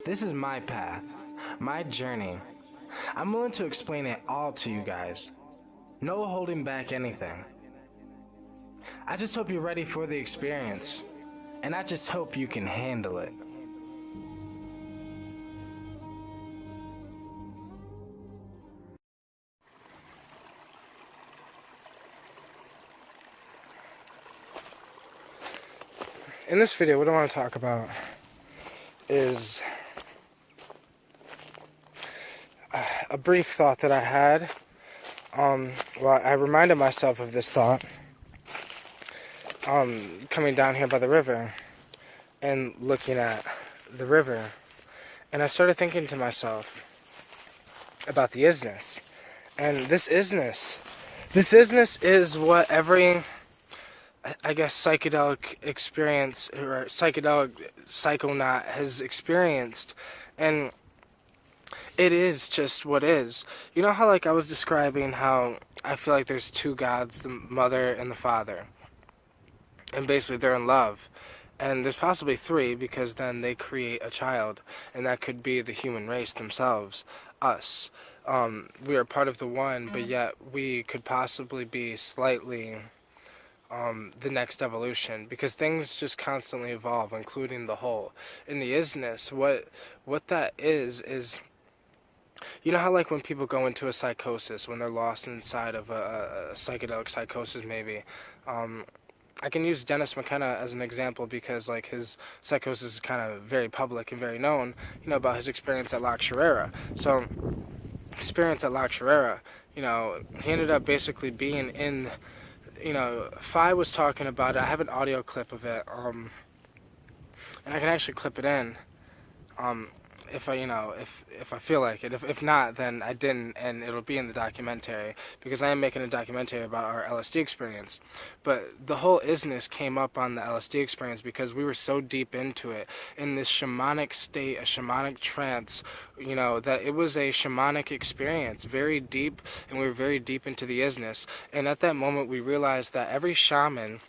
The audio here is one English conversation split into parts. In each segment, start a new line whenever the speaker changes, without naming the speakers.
This is my path, my journey. I'm willing to explain it all to you guys. No holding back anything. I just hope you're ready for the experience, and I just hope you can handle it. In this video, what I want to talk about is a brief thought that I had. I reminded myself of this thought coming down here by the river and looking at the river. And I started thinking to myself about the isness. And this isness is what every, I guess, psychedelic experience or psychedelic psychonaut has experienced. And it is just what is. You know how, like, I was describing how I feel like there's two gods, the mother and the father. And basically they're in love. And there's possibly three, because then they create a child. And that could be the human race themselves, us. We are part of the one, but yet we could possibly be slightly the next evolution, because things just constantly evolve, including the whole. In the isness, what that is, you know how, like, when people go into a psychosis, when they're lost inside of a psychedelic psychosis, maybe, I can use Dennis McKenna as an example because, like, his psychosis is kind of very public and very known, you know, about his experience at La Chirera. So, experience at La Chirera, you know, he ended up basically being in, you know, Phi was talking about it. I have an audio clip of it, and I can actually clip it in, if I, you know, if I feel like it. If not, then I didn't, and it'll be in the documentary, because I am making a documentary about our LSD experience. But the whole isness came up on the LSD experience because we were so deep into it, in this shamanic state, a shamanic trance, you know, that it was a shamanic experience, very deep, and we were very deep into the isness. And at that moment, we realized that every shaman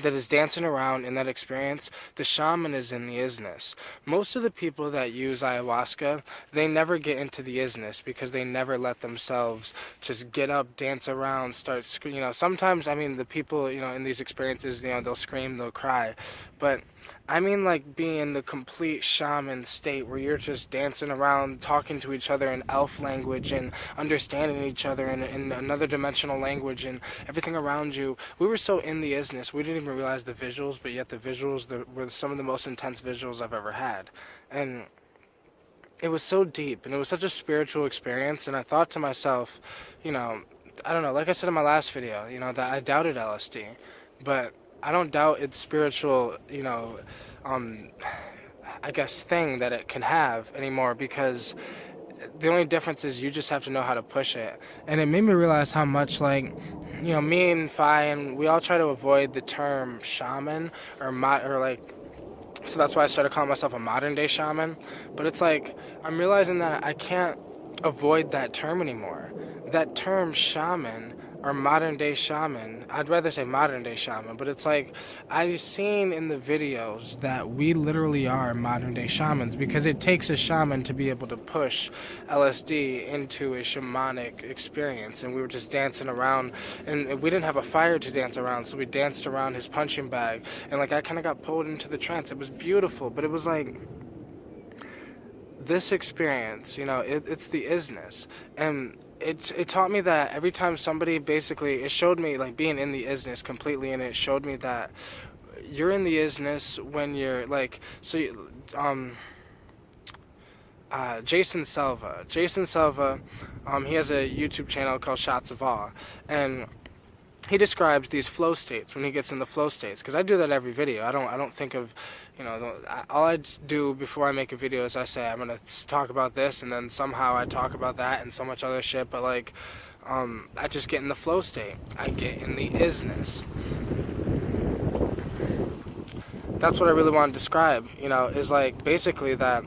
that is dancing around in that experience, the shaman is in the isness. Most of the people that use ayahuasca, they never get into the isness because they never let themselves just get up, dance around, start screaming. You know, sometimes, I mean, the people, you know, in these experiences, you know, they'll scream, they'll cry. But I mean, like, being in the complete shaman state where you're just dancing around, talking to each other in elf language and understanding each other in another dimensional language and everything around you. We were so in the isness, we didn't even realize the visuals, but yet the visuals were some of the most intense visuals I've ever had. And it was so deep, and it was such a spiritual experience, and I thought to myself, you know, I don't know, like I said in my last video, you know, that I doubted LSD, but I don't doubt its spiritual, you know, I guess, thing that it can have anymore, because the only difference is you just have to know how to push it. And it made me realize how much, like, you know, me and Phi, and we all try to avoid the term shaman or like, so that's why I started calling myself a modern day shaman. But it's like, I'm realizing that I can't avoid that term anymore. That term shaman or modern day shaman, I'd rather say modern day shaman, but it's like, I've seen in the videos that we literally are modern day shamans, because it takes a shaman to be able to push LSD into a shamanic experience. And we were just dancing around, and we didn't have a fire to dance around, so we danced around his punching bag, and, like, I kind of got pulled into the trance. It was beautiful, but it was like, this experience, you know, it's the isness. And it taught me that every time somebody, basically, it showed me, like, being in the isness completely, and it showed me that you're in the isness when you're, like, so Jason Selva, he has a YouTube channel called Shots of Awe, and he describes these flow states, when he gets in the flow states, because I do that every video. I don't think of, you know, all I do before I make a video is I say I'm gonna talk about this, and then somehow I talk about that and so much other shit. But, like, I just get in the flow state. I get in the isness. That's what I really want to describe. You know, is, like, basically that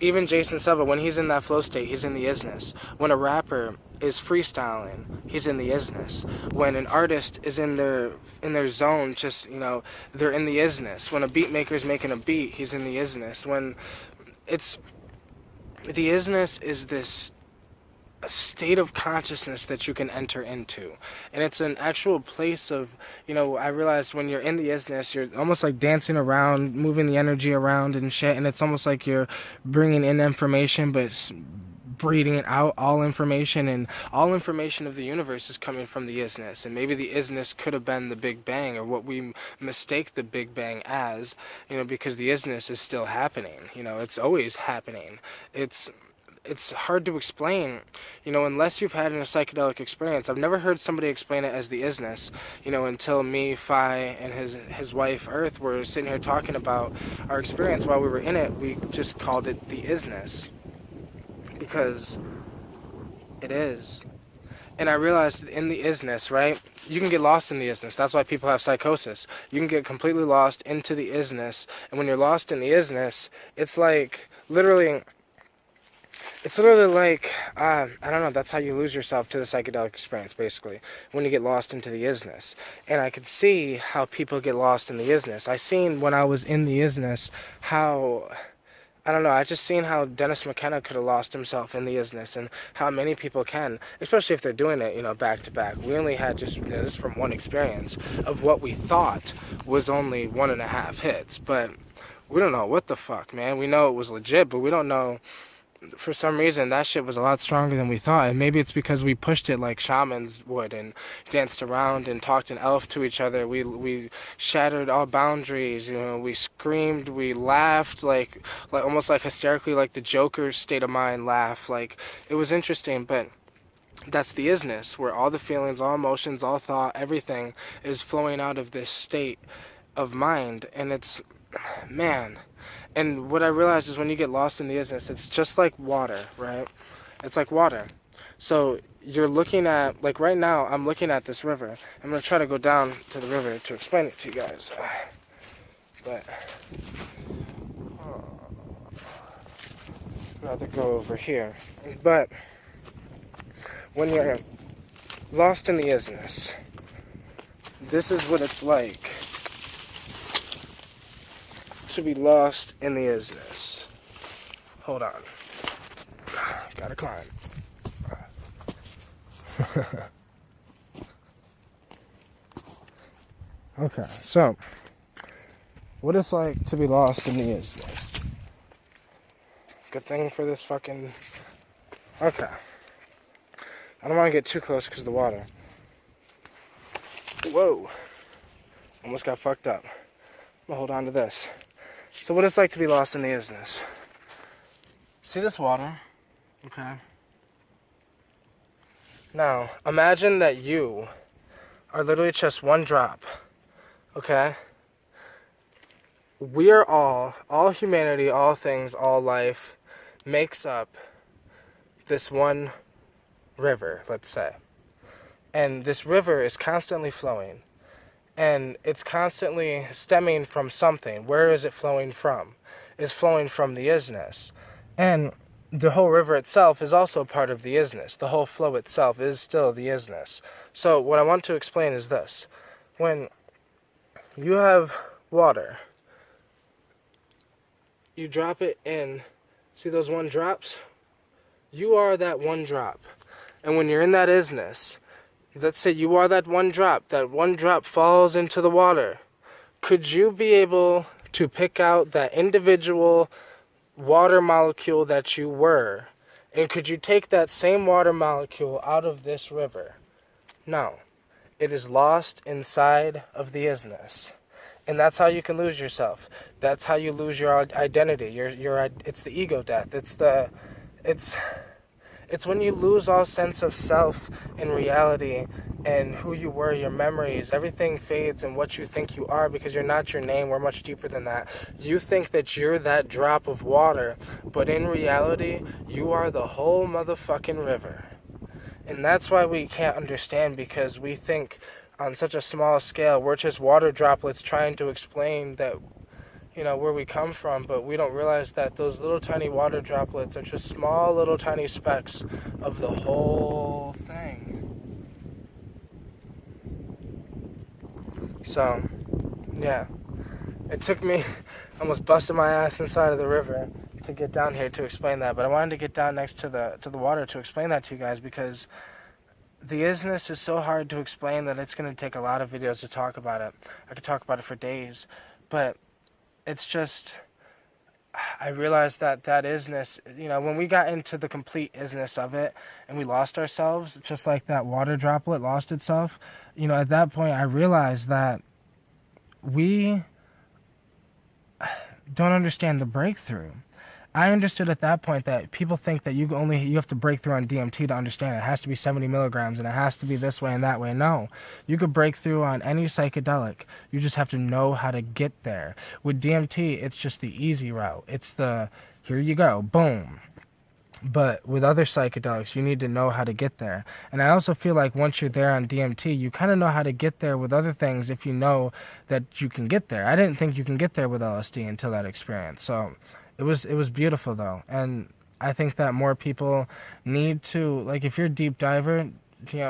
even Jason Selva, when he's in that flow state, he's in the isness. When a rapper is freestyling, he's in the isness. When an artist is in their zone, just, you know, they're in the isness. When a beat maker is making a beat, he's in the isness. When it's, the isness is this a state of consciousness that you can enter into, and it's an actual place of, I realized when you're in the isness, you're almost like dancing around, moving the energy around and shit, and it's almost like you're bringing in information but breathing out all information, and all information of the universe is coming from the isness. And maybe the isness could have been the Big Bang, or what we mistake the Big Bang as, because the isness is still happening. It's always happening. It's hard to explain, unless you've had a psychedelic experience. I've never heard somebody explain it as the isness, until me, Phi, and his wife, Earth, were sitting here talking about our experience while we were in it. We just called it the isness, because it is. And I realized in the isness, right, you can get lost in the isness. That's why people have psychosis. You can get completely lost into the isness, and when you're lost in the isness, it's like, literally... It's literally like, I don't know, that's how you lose yourself to the psychedelic experience, basically, when you get lost into the isness. And I could see how people get lost in the isness. I seen when I was in the isness how, I don't know, I just seen how Dennis McKenna could have lost himself in the isness, and how many people can, especially if they're doing it, back to back. We only had just this from one experience of what we thought was only 1.5 hits, but we don't know what the fuck, man. We know it was legit, but we don't know. For some reason, that shit was a lot stronger than we thought, and maybe it's because we pushed it like shamans would, and danced around and talked in elf to each other. We shattered all boundaries, we screamed, we laughed, like almost like hysterically, like the Joker's state of mind laugh. Like, it was interesting, but that's the isness, where all the feelings, all emotions, all thought, everything is flowing out of this state of mind, and it's, man... And what I realized is when you get lost in the isness, it's just like water, right? It's like water. So you're looking at, like right now, I'm looking at this river. I'm going to try to go down to the river to explain it to you guys. But I'd rather go over here. But when you're lost in the isness, this is what it's like to be lost in the isness. Hold on. Gotta climb. Okay, so what it's like to be lost in the isness. Good thing for this fucking... Okay. I don't want to get too close because of the water. Whoa. Almost got fucked up. I'm gonna hold on to this. So what it's like to be lost in the isness. See this water? Okay. Now, imagine that you are literally just one drop. Okay? We are all humanity, all things, all life, makes up this one river, let's say. And this river is constantly flowing. And it's constantly stemming from something. Where is it flowing from? It's flowing from the isness. And the whole river itself is also part of the isness. The whole flow itself is still the isness. So what I want to explain is this. When you have water, you drop it in. See those one drops? You are that one drop. And when you're in that isness, let's say you are that one drop falls into the water. Could you be able to pick out that individual water molecule that you were? And could you take that same water molecule out of this river? No. It is lost inside of the isness. And that's how you can lose yourself. That's how you lose your identity. It's the ego death. It's when you lose all sense of self and reality and who you were, your memories. Everything fades and what you think you are, because you're not your name. We're much deeper than that. You think that you're that drop of water, but in reality, you are the whole motherfucking river. And that's why we can't understand, because we think on such a small scale, we're just water droplets trying to explain that, where we come from, but we don't realize that those little tiny water droplets are just small little tiny specks of the whole thing. So, yeah, it took me almost busting my ass inside of the river to get down here to explain that, but I wanted to get down next to the water to explain that to you guys, because the isness is so hard to explain that it's going to take a lot of videos to talk about it. I could talk about it for days, but it's just, I realized that isness, when we got into the complete isness of it and we lost ourselves, just like that water droplet lost itself, at that point I realized that we don't understand the breakthrough. I understood at that point that people think that you have to break through on DMT to understand it. It has to be 70 milligrams and it has to be this way and that way. No, you could break through on any psychedelic. You just have to know how to get there. With DMT, it's just the easy route. It's the, here you go, boom. But with other psychedelics, you need to know how to get there. And I also feel like once you're there on DMT, you kind of know how to get there with other things if you know that you can get there. I didn't think you can get there with LSD until that experience. So it was beautiful though. And I think that more people need to, like, if you're a deep diver,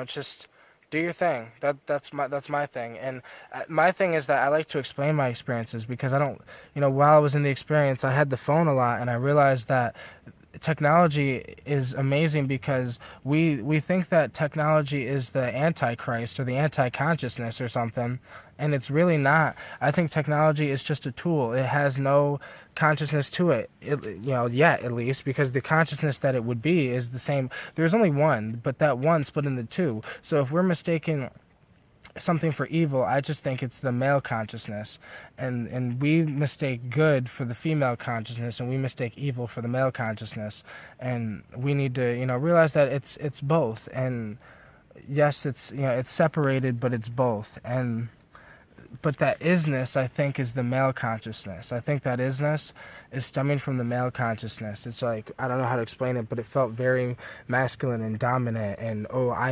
just do your thing. That's my thing. And my thing is that I like to explain my experiences, because I don't, while I was in the experience, I had the phone a lot, and I realized that technology is amazing because we think that technology is the antichrist or the anti-consciousness or something, and it's really not. I think technology is just a tool. It has no consciousness to it, yet at least, because the consciousness that it would be is the same. There's only one, but that one split into two. So if we're mistaking something for evil, I just think it's the male consciousness, and we mistake good for the female consciousness, and we mistake evil for the male consciousness, and we need to realize that it's both. And yes, it's it's separated, but it's both. But that isness, I think, is the male consciousness. I think that isness is stemming from the male consciousness. It's like, I don't know how to explain it, but it felt very masculine and dominant, and I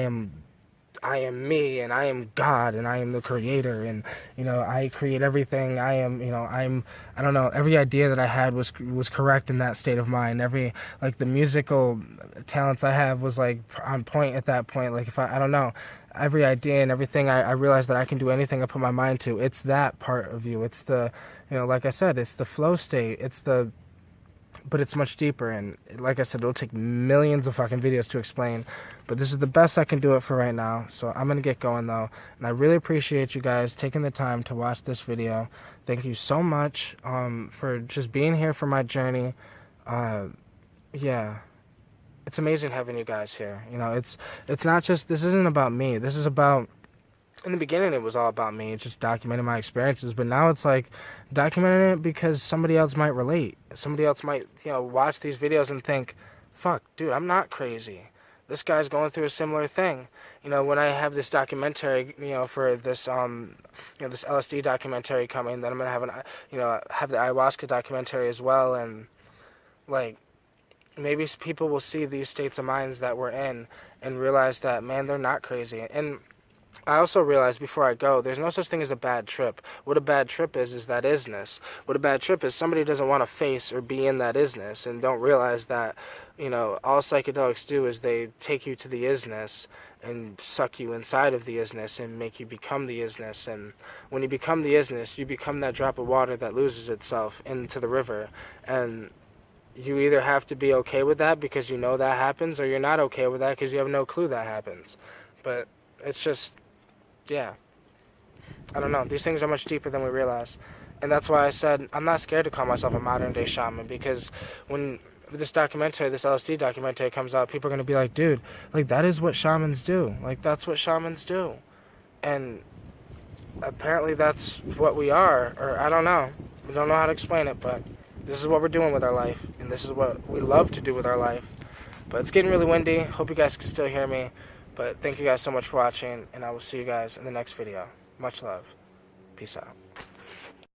am me, and I am God, and I am the creator, and I create everything. I am, I don't know, every idea that I had was correct in that state of mind. Every, like, the musical talents I have was like on point at that point. Like, if I don't know, every idea and everything, I realized that I can do anything I put my mind to. It's that part of you. It's the, like I said, it's the flow state. But it's much deeper, and like I said, it'll take millions of fucking videos to explain, but this is the best I can do it for right now. So I'm gonna get going though, and I really appreciate you guys taking the time to watch this video. Thank you so much for just being here for my journey. Yeah, it's amazing having you guys here. It's not just, this isn't about me. This is about, in the beginning, it was all about me, just documenting my experiences. But now it's like documenting it because somebody else might relate. Somebody else might, watch these videos and think, fuck, dude, I'm not crazy. This guy's going through a similar thing. When I have this documentary, for this, this LSD documentary coming, then I'm going to have have the ayahuasca documentary as well. And, like, maybe people will see these states of minds that we're in and realize that, man, they're not crazy. And I also realized before I go, there's no such thing as a bad trip. What a bad trip is that isness. What a bad trip is, somebody doesn't want to face or be in that isness and don't realize that, all psychedelics do is they take you to the isness and suck you inside of the isness and make you become the isness. And when you become the isness, you become that drop of water that loses itself into the river. And you either have to be okay with that because you know that happens, or you're not okay with that because you have no clue that happens. But it's just, yeah, I don't know. These things are much deeper than we realize. And that's why I said I'm not scared to call myself a modern-day shaman, because when this documentary, this LSD documentary comes out, people are going to be like, dude, like, that is what shamans do. Like, that's what shamans do. And apparently that's what we are, or I don't know. We don't know how to explain it, but this is what we're doing with our life, and this is what we love to do with our life. But it's getting really windy. Hope you guys can still hear me. But thank you guys so much for watching, and I will see you guys in the next video. Much love. Peace out.